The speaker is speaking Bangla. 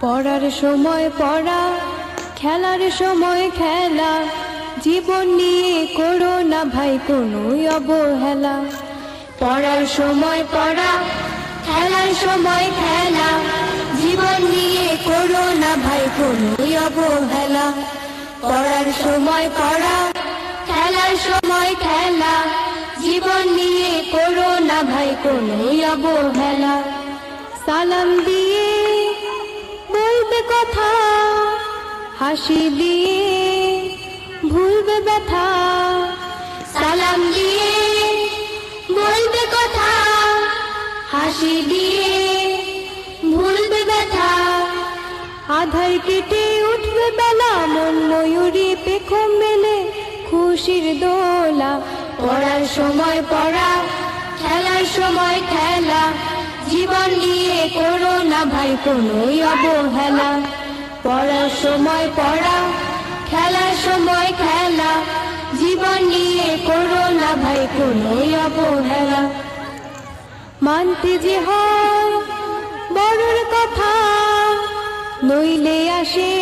পড়ার সময় পড়া, খেলার সময় খেলা, জীবন নিয়ে করো না ভাই কোনো অবহেলা। পড়ার সময় পড়া, খেলার সময় খেলা, জীবন নিয়ে করো না ভাই কোনো অবহেলা। পড়ার সময় পড়া, খেলার সময় খেলা, জীবন নিয়ে করো না ভাই কোনো অবহেলা। সালাম দিয়ে বলবে কথা, হাসি দিয়ে ভুলবে ব্যথা। সালাম দিয়ে বলবে কথা, হাসি দিয়ে ভুলবে ব্যথা। আধার কেটে উঠবে বেলা, মন ময়ূরী পেখম মেলে খুশির দোলা। পড়ার সময় পড়া, খেলার সময় খেলা, জীবন নিয়ে করো না ভাই কোনো অবহেলা। পড়ার সময় পড়া, খেলার সময় খেলা, জীবন নিয়ে করো না ভাই কোনো অবহেলা। মানতে যে হয় বড়র কথা, নইলে আসে